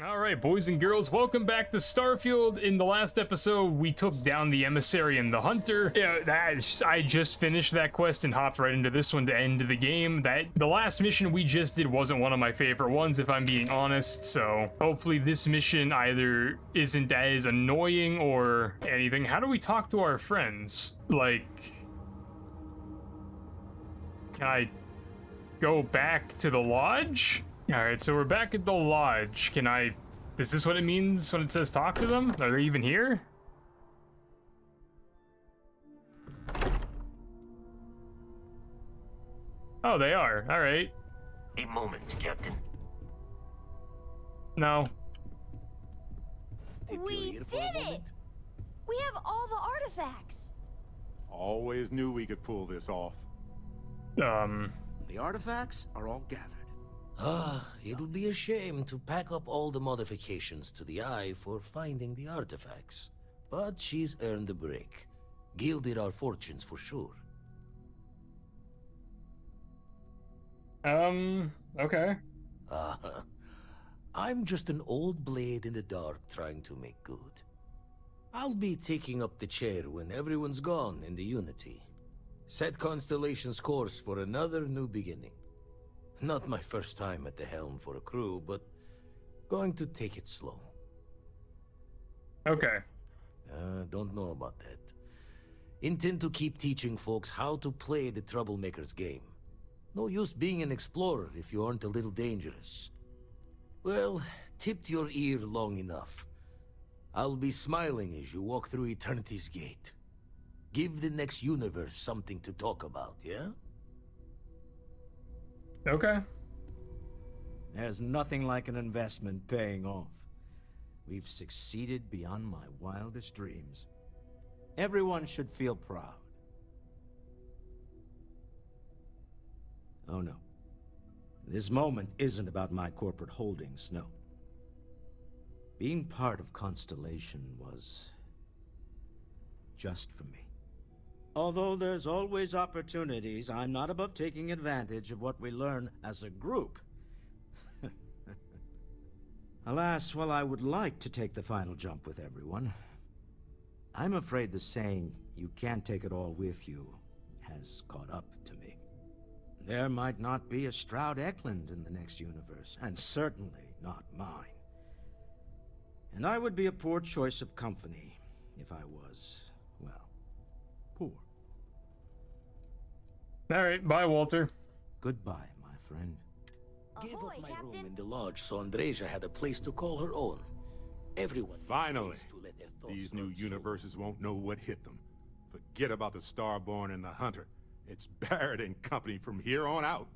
Alright, boys and girls, welcome back to Starfield. In the last episode, we took down the emissary and the hunter. I just finished that quest and hopped right into this one to end the game. The last mission we just did wasn't one of my favorite ones, if I'm being honest, so hopefully this mission either isn't as annoying or anything. How do we talk to our friends? Like, can I go back to the lodge? Alright, so we're back at the lodge. Is this what it means when it says talk to them? Are they even here? Oh, they are. Alright. A moment, Captain. No. We did it! We have all the artifacts. Always knew we could pull this off. The artifacts are all gathered. It'll be a shame to pack up all the modifications to the eye for finding the artifacts. But she's earned a break. Gilded our fortunes for sure. Okay. I'm just an old blade in the dark trying to make good. I'll be taking up the chair when everyone's gone in the Unity. Set Constellation's course for another new beginning. Not my first time at the helm for a crew, but going to take it slow. Okay. Don't know about that. Intend to keep teaching folks how to play the Troublemaker's game. No use being an explorer if you aren't a little dangerous. Well, tipped your ear long enough. I'll be smiling as you walk through Eternity's gate. Give the next universe something to talk about, yeah? Okay. There's nothing like an investment paying off. We've succeeded beyond my wildest dreams. Everyone should feel proud. Oh no. This moment isn't about my corporate holdings, no. Being part of Constellation was just for me. Although there's always opportunities, I'm not above taking advantage of what we learn as a group. Alas, while I would like to take the final jump with everyone, I'm afraid the saying, "you can't take it all with you," has caught up to me. There might not be a Stroud Eklund in the next universe, and certainly not mine. And I would be a poor choice of company if I was, well, poor. Alright, bye, Walter. Goodbye, my friend. Gave Ahoy, up my Captain. room in the lodge so Andreja had a place to call her own. Everyone needs Finally, space to let their thoughts these new run solo. universes won't know what hit them. Forget about the Starborn and the Hunter. It's Barrett and company from here on out.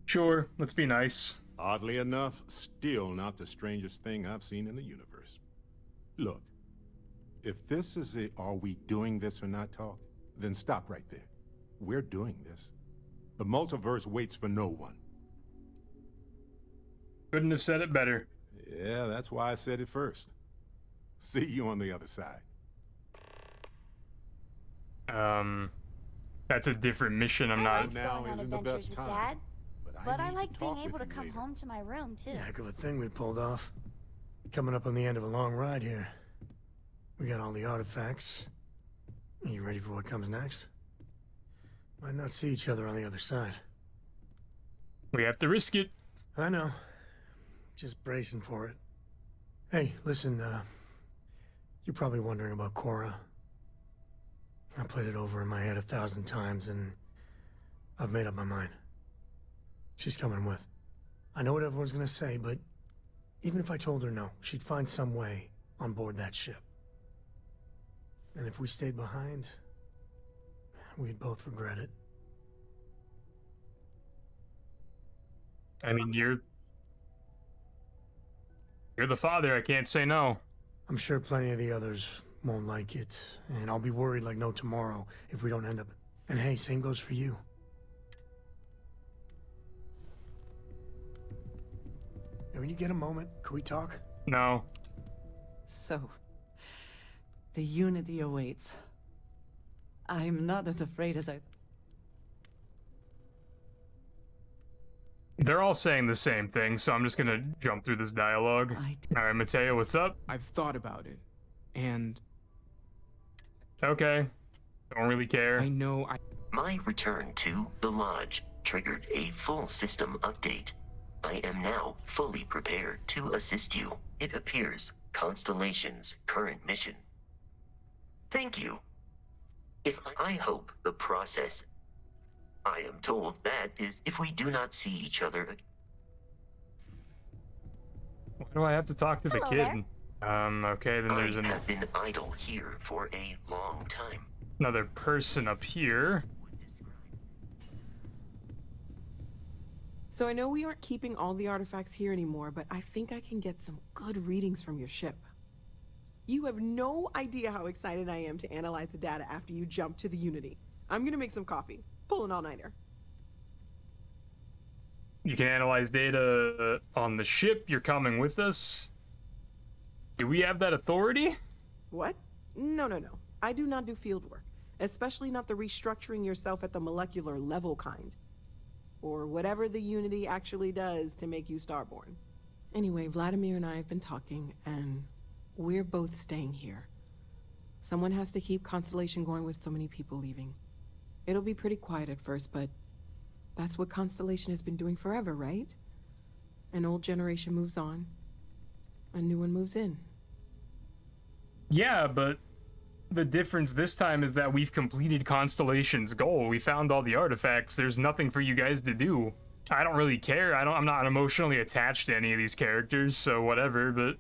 Sure, let's be nice. Oddly enough, still not the strangest thing I've seen in the universe. Look, if this is a "are we doing this or not" talk, then stop right there. We're doing this. The multiverse waits for no one. Couldn't have said it better. Yeah, that's why I said it first. See you on the other side. That's a different mission. I'm I not. like Now going on isn't the adventures best with time, Dad, but I need like being talk able to with you come later. home to my room too. Heck of a thing we pulled off. Coming up on the end of a long ride here. We got all the artifacts. Are you ready for what comes next? Might not see each other on the other side. We have to risk it. I know. Just bracing for it. Hey, listen, you're probably wondering about Cora. I played it over in my head 1,000 times, and I've made up my mind. She's coming with. I know what everyone's gonna say, but even if I told her no, she'd find some way on board that ship. And if we stayed behind, we'd both regret it. I mean, you're the father. I can't say no. I'm sure plenty of the others won't like it, and I'll be worried like no tomorrow if we don't end up... And hey, same goes for you. And when you get a moment, can we talk? No. So, the Unity awaits. I'm not as afraid as I... They're all saying the same thing, so I'm just gonna jump through this dialogue. All right, Mateo, what's up? I've thought about it, and Okay. Don't really care. I know My return to the lodge triggered a full system update. I am now fully prepared to assist you. It appears Constellation's current mission. Thank you. I hope the process. I am told that is if we do not see each other. Why do I have to talk to the Hello kid? Okay, then there's I have been idle here for a long time. another person up here. So I know we aren't keeping all the artifacts here anymore, but I think I can get some good readings from your ship. You have no idea how excited I am to analyze the data after you jump to the Unity. I'm gonna make some coffee. Pull an all-nighter. You can analyze data on the ship. You're coming with us. Do we have that authority? What? No. I do not do field work, especially not the restructuring yourself at the molecular level kind. Or whatever the Unity actually does to make you starborn. Anyway, Vladimir and I have been talking, and we're both staying here. Someone has to keep Constellation going with so many people leaving. It'll be pretty quiet at first, but that's what Constellation has been doing forever, right? An old generation moves on, a new one moves in. Yeah, but the difference this time is that we've completed Constellation's goal. We found all the artifacts. There's nothing for you guys to do. I don't really care. I'm not emotionally attached to any of these characters, so whatever, but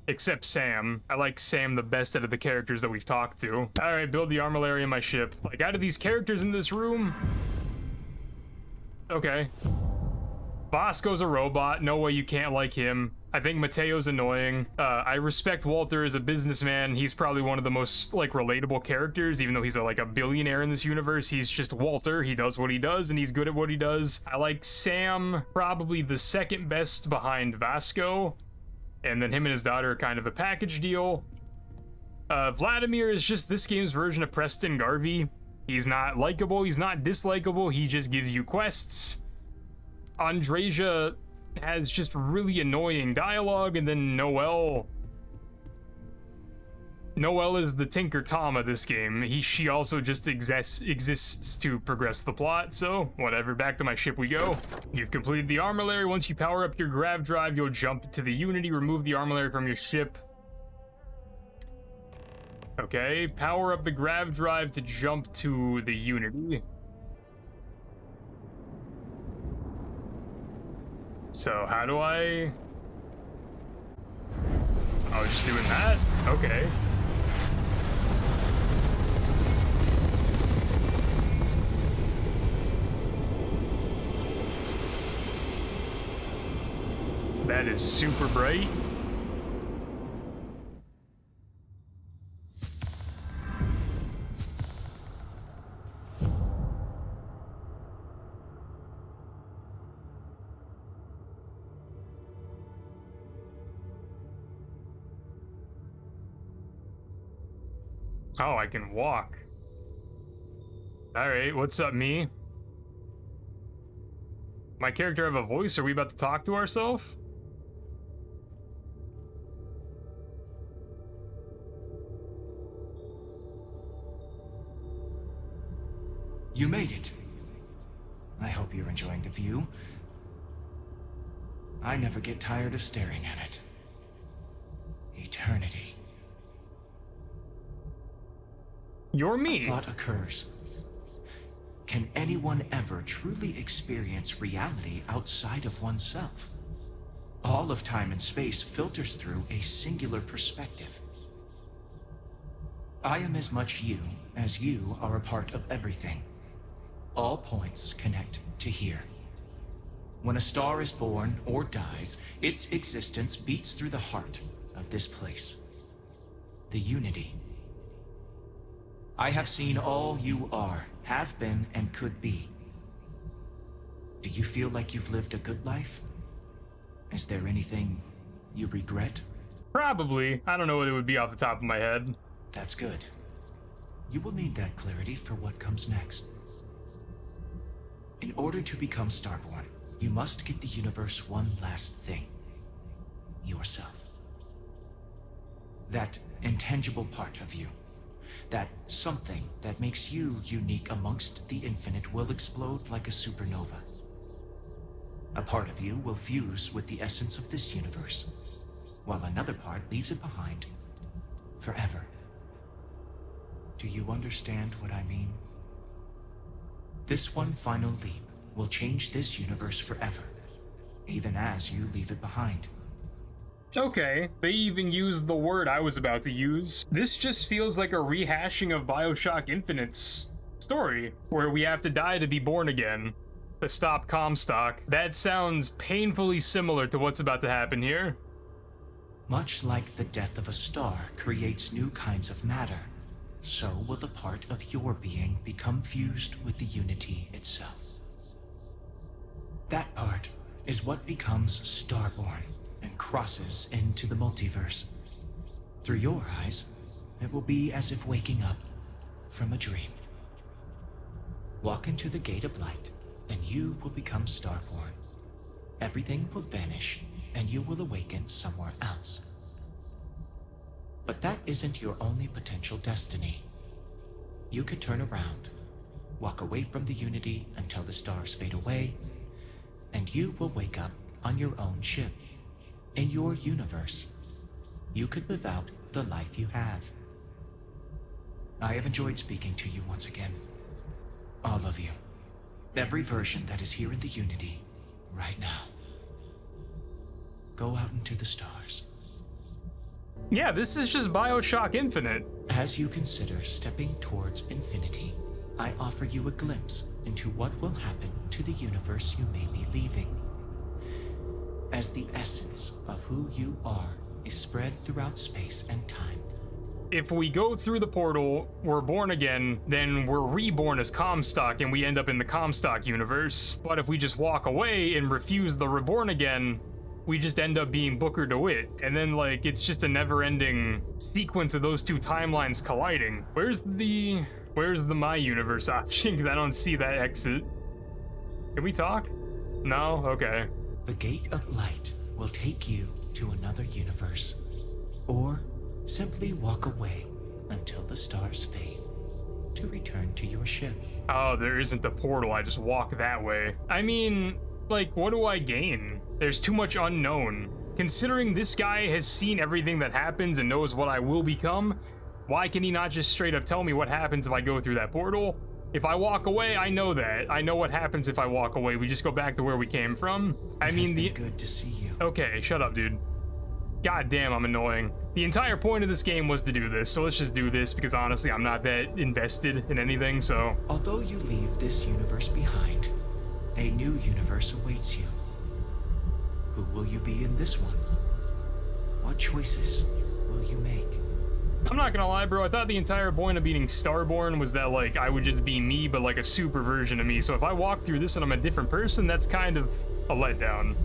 except Sam. I like Sam the best out of the characters that we've talked to. All right, build the armillary in my ship. Like, out of these characters in this room, okay. Bosco's a robot. No way you can't like him. I think Mateo's annoying. I respect Walter as a businessman. He's probably one of the most, like, relatable characters, even though he's like a billionaire in this universe. He's just Walter. He does what he does, and he's good at what he does. I like Sam, probably the second best behind Vasco. And then him and his daughter are kind of a package deal. Vladimir is just this game's version of Preston Garvey. He's not likable, he's not dislikable, he just gives you quests. Andreja has just really annoying dialogue, and then Noelle is the Tinker Tom of this game. She also just exists to progress the plot, so whatever, back to my ship we go. You've completed the armillary. Once you power up your grav drive, you'll jump to the Unity, remove the armillary from your ship. Okay, power up the grav drive to jump to the Unity. So how do I... Oh, just doing that? Okay. That is super bright. Oh, I can walk. Alright, what's up, me? My character have a voice? Are we about to talk to ourselves? You made it. I hope you're enjoying the view. I never get tired of staring at it. Eternity. You're me. A thought occurs. Can anyone ever truly experience reality outside of oneself? All of time and space filters through a singular perspective. I am as much you as you are a part of everything. All points connect to here. When a star is born or dies, its existence beats through the heart of this place. The Unity. I have seen all you are, have been, and could be. Do you feel like you've lived a good life? Is there anything you regret? Probably. I don't know what it would be off the top of my head. That's good. You will need that clarity for what comes next. In order to become Starborn, you must give the universe one last thing. Yourself. That intangible part of you. That something that makes you unique amongst the infinite will explode like a supernova. A part of you will fuse with the essence of this universe, while another part leaves it behind forever. Do you understand what I mean? This one final leap will change this universe forever, even as you leave it behind. Okay, they even used the word I was about to use. This just feels like a rehashing of BioShock Infinite's story, where we have to die to be born again, to stop Comstock. That sounds painfully similar to what's about to happen here. Much like the death of a star creates new kinds of matter, so will the part of your being become fused with the unity itself. That part is what becomes Starborn and crosses into the multiverse. Through your eyes, it will be as if waking up from a dream. Walk into the gate of light, and you will become Starborn. Everything will vanish, and you will awaken somewhere else. But that isn't your only potential destiny. You could turn around, walk away from the Unity until the stars fade away, and you will wake up on your own ship, in your universe. You could live out the life you have. I have enjoyed speaking to you once again. All of you. Every version that is here in the Unity, right now. Go out into the stars. Yeah, this is just BioShock Infinite. As you consider stepping towards infinity, I offer you a glimpse into what will happen to the universe you may be leaving. As the essence of who you are is spread throughout space and time. If we go through the portal, we're born again, then we're reborn as Comstock and we end up in the Comstock universe. But if we just walk away and refuse the reborn again, we just end up being Booker DeWitt. And then, like, it's just a never-ending sequence of those two timelines colliding. Where's the My Universe option? Because I don't see that exit. Can we talk? No? Okay. The gate of light will take you to another universe. Or simply walk away until the stars fade to return to your ship. Oh, there isn't a portal. I just walk that way. I mean, like, what do I gain? There's too much unknown. Considering this guy has seen everything that happens and knows what I will become, why can he not just straight up tell me what happens if I go through that portal? If I walk away, I know that. I know what happens if I walk away. We just go back to where we came from. I mean, good to see you. Okay, shut up, dude. God damn, I'm annoying. The entire point of this game was to do this, so let's just do this because honestly, I'm not that invested in anything, so. Although you leave this universe behind, a new universe awaits you. Who will you be in this one? What choices will you make? I'm not gonna lie, bro. I thought the entire point of being Starborn was that, like, I would just be me, but like a super version of me. So if I walk through this and I'm a different person, that's kind of a letdown.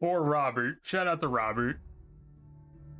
Poor Robert. Shout out to Robert.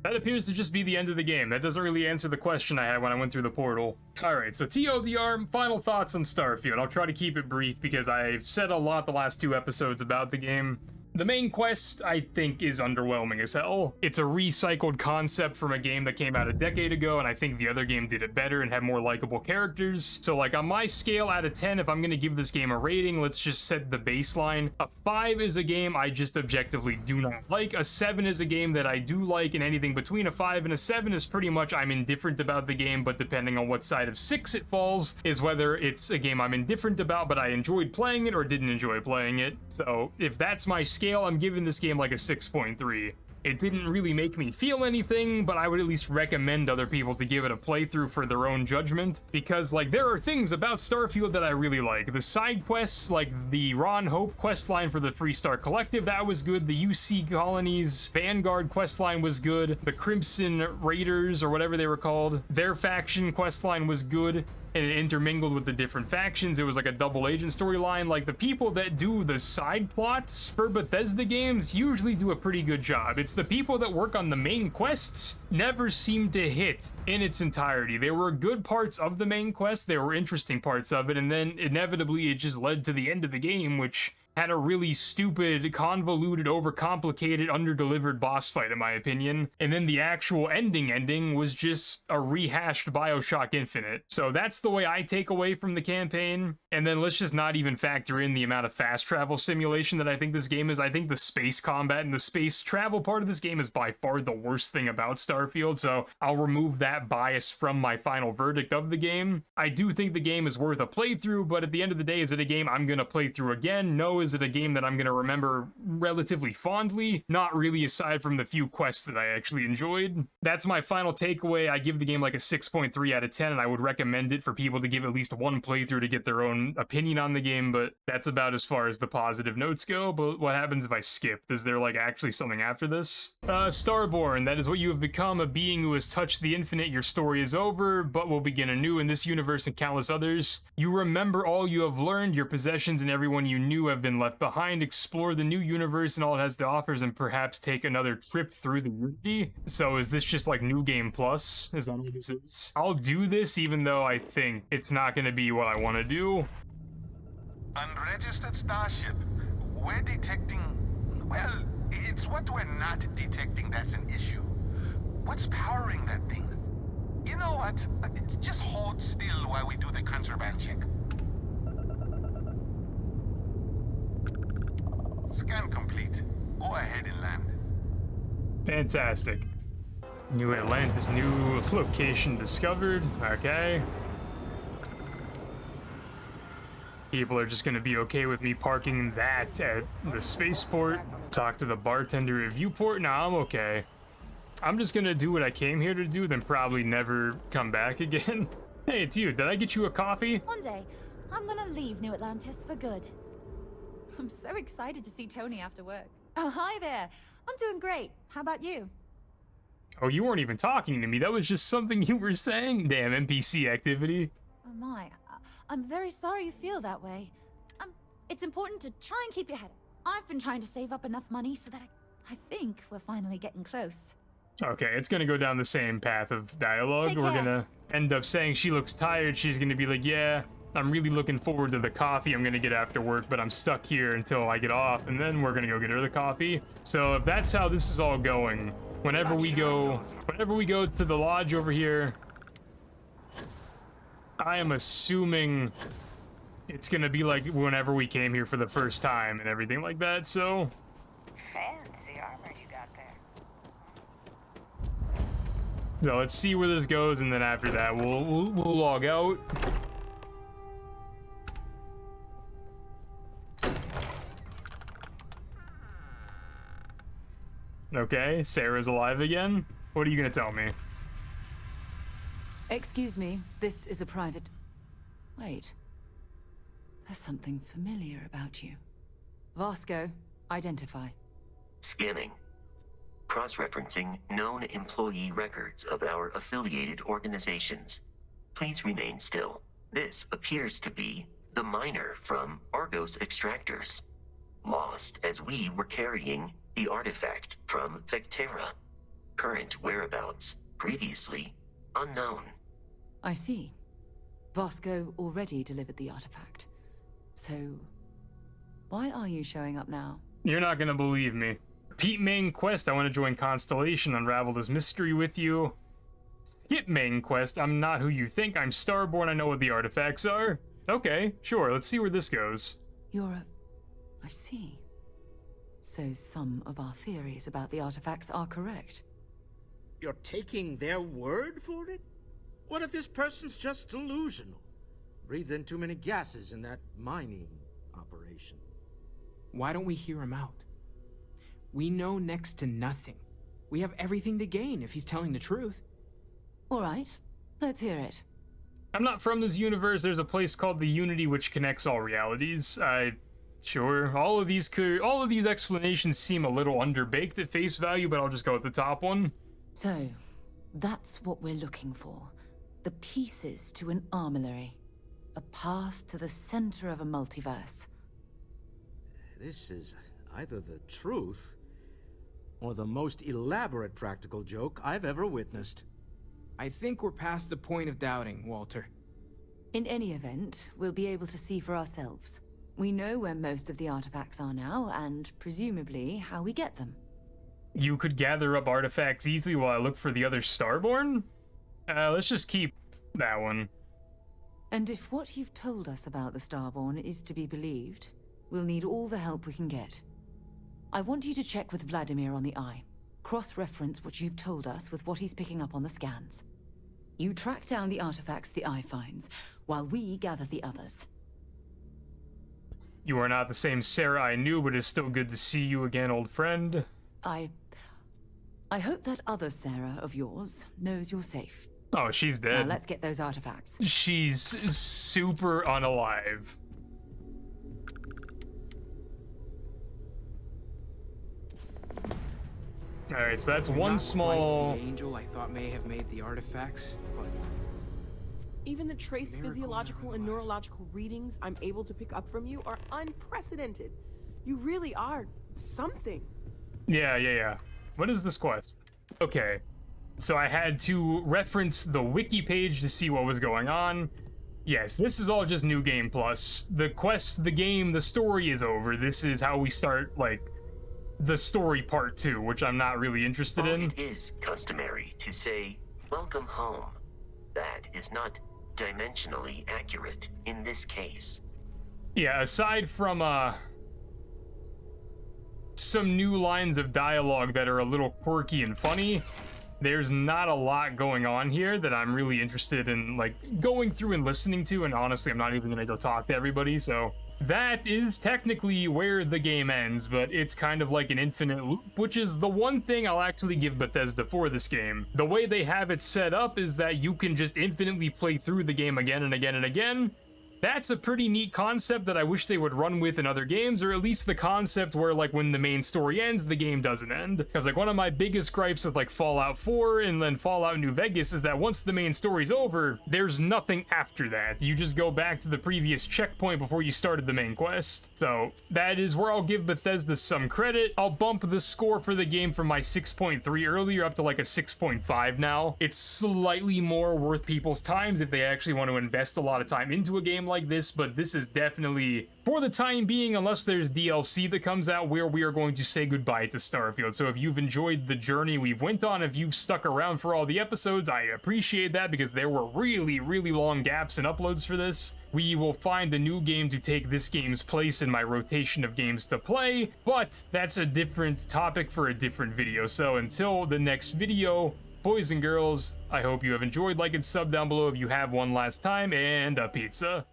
That appears to just be the end of the game. That doesn't really answer the question I had when I went through the portal. Alright, so TLDR, final thoughts on Starfield. I'll try to keep it brief because I've said a lot the last 2 episodes about the game. The main quest, I think, is underwhelming as hell. It's a recycled concept from a game that came out a decade ago, and I think the other game did it better and had more likable characters. So, like, on my scale out of 10, if I'm gonna give this game a rating, let's just set the baseline. A 5 is a game I just objectively do not like. A 7 is a game that I do like, and anything between a 5 and a 7 is pretty much I'm indifferent about the game, but depending on what side of 6 it falls, is whether it's a game I'm indifferent about, but I enjoyed playing it, or didn't enjoy playing it. So, if that's my scale, I'm giving this game like a 6.3. It didn't really make me feel anything, but I would at least recommend other people to give it a playthrough for their own judgment, because like there are things about Starfield that I really like. The side quests, like the Ron Hope questline for the Freestar Collective, that was good. The UC Colonies Vanguard questline was good. The Crimson Raiders, or whatever they were called, their faction questline was good. And it intermingled with the different factions. It was like a double agent storyline. Like, the people that do the side plots for Bethesda games usually do a pretty good job. It's the people that work on the main quests never seem to hit in its entirety. There were good parts of the main quest, there were interesting parts of it, and then inevitably it just led to the end of the game, which had a really stupid, convoluted, overcomplicated, underdelivered boss fight, in my opinion. And then the actual ending was just a rehashed BioShock Infinite. So that's the way I take away from the campaign. And then let's just not even factor in the amount of fast travel simulation that I think this game is. I think the space combat and the space travel part of this game is by far the worst thing about Starfield, so I'll remove that bias from my final verdict of the game. I do think the game is worth a playthrough, but at the end of the day, is it a game I'm gonna play through again? No. Is it a game that I'm gonna remember relatively fondly? Not really, aside from the few quests that I actually enjoyed. That's my final takeaway. I give the game like a 6.3 out of 10, and I would recommend it for people to give at least one playthrough to get their own opinion on the game, but that's about as far as the positive notes go. But what happens if I skip? Is there like actually something after this? Starborn, that is what you have become, a being who has touched the infinite. Your story is over, but will begin anew in this universe and countless others. You remember all you have learned, your possessions and everyone you knew have been left behind. Explore the new universe and all it has to offer, and perhaps take another trip through the Unity. So is this just like New Game Plus? Is that what this is? I'll do this even though I think it's not going to be what I want to do. Unregistered starship. We're detecting... Well, it's what we're not detecting that's an issue. What's powering that thing? You know what? Just hold still while we do the contraband check. Scan complete. Go ahead and land. Fantastic. New Atlantis, new location discovered. Okay. People are just gonna be okay with me parking that at the spaceport. Talk to the bartender at Viewport. Nah, I'm okay. I'm just gonna do what I came here to do, then probably never come back again. Hey, it's you. Did I get you a coffee? One day, I'm gonna leave New Atlantis for good. I'm so excited to see Tony after work. Oh, hi there. I'm doing great. How about you? Oh, you weren't even talking to me. That was just something you were saying. Damn, NPC activity. Oh my, I'm very sorry you feel that way. It's important to try and keep your head up. I've been trying to save up enough money so that I think we're finally getting close. Okay, it's gonna go down the same path of dialogue. Take We're care. gonna end up saying she looks tired. She's gonna be like, yeah, I'm really looking forward to the coffee I'm gonna get after work, but I'm stuck here until I get off, and then we're gonna go get her the coffee. So if that's how this is all going, whenever we go to the lodge over here, I am assuming it's gonna be like whenever we came here for the first time and everything like that, so... Fancy armor you got there. So let's see where this goes, and then after that, we'll log out. Okay, Sarah's alive again. What are you gonna tell me? Excuse me, this is a private... Wait. There's something familiar about you. Vasco, identify. Scanning. Cross-referencing known employee records of our affiliated organizations. Please remain still. This appears to be the miner from Argos Extractors. Lost as we were carrying The artifact from Vectera. Current whereabouts. Previously unknown. I see. Vasco already delivered the artifact. So, why are you showing up now? You're not gonna believe me. Repeat main quest, I want to join Constellation, unravel this mystery with you. Skip main quest, I'm not who you think, I'm Starborn, I know what the artifacts are. Okay, sure, let's see where this goes. I see. So some of our theories about the artifacts are correct. You're taking their word for it? What if this person's just delusional? Breathed in too many gases in that mining operation. Why don't we hear him out? We know next to nothing. We have everything to gain if he's telling the truth. All right, let's hear it. I'm not from this universe, there's a place called the Unity which connects all realities. Sure, all of these explanations seem a little underbaked at face value, but I'll just go with the top one. So, that's what we're looking for. The pieces to an armillary. A path to the center of a multiverse. This is either the truth or the most elaborate practical joke I've ever witnessed. I think we're past the point of doubting, Walter. In any event, we'll be able to see for ourselves. We know where most of the artifacts are now, and presumably how we get them. You could gather up artifacts easily while I look for the other Starborn? Let's just keep that one. And if what you've told us about the Starborn is to be believed, we'll need all the help we can get. I want you to check with Vladimir on the Eye. Cross-reference what you've told us with what he's picking up on the scans. You track down the artifacts the Eye finds, while we gather the others. You are not the same Sarah I knew, but it's still good to see you again, old friend. I hope that other Sarah of yours knows you're safe. Oh, she's dead. Now let's get those artifacts. She's super unalive. Alright, so that's one small... The angel I thought may have made the artifacts, but... Even the trace physiological and neurological readings I'm able to pick up from you are unprecedented. You really are something. Yeah. What is this quest? Okay, so I had to reference the wiki page to see what was going on. Yes, this is all just New Game Plus. The quest, the game, the story is over. This is how we start, like, the story part 2, which I'm not really interested in. It is customary to say, welcome home. That is not dimensionally accurate in this case. Yeah, aside from, some new lines of dialogue that are a little quirky and funny, there's not a lot going on here that I'm really interested in, like, going through and listening to, and honestly, I'm not even gonna go talk to everybody, so... That is technically where the game ends, but it's kind of like an infinite loop, which is the one thing I'll actually give Bethesda for this game. The way they have it set up is that you can just infinitely play through the game again and again and again. That's a pretty neat concept that I wish they would run with in other games, or at least the concept where, like, when the main story ends, the game doesn't end. Because, like, one of my biggest gripes with, like, Fallout 4 and then Fallout New Vegas is that once the main story's over, there's nothing after that. You just go back to the previous checkpoint before you started the main quest. So, that is where I'll give Bethesda some credit. I'll bump the score for the game from my 6.3 earlier up to, like, a 6.5 now. It's slightly more worth people's times if they actually want to invest a lot of time into a game like this, but this is definitely, for the time being, unless there's DLC that comes out, where we are going to say goodbye to Starfield. So if you've enjoyed the journey we've went on, if you've stuck around for all the episodes, I appreciate that, because there were really long gaps in uploads for this. We will find a new game to take this game's place in my rotation of games to play, but that's a different topic for a different video. So until the next video, boys and girls, I hope you have enjoyed. Like and sub down below if you have one last time, and a pizza.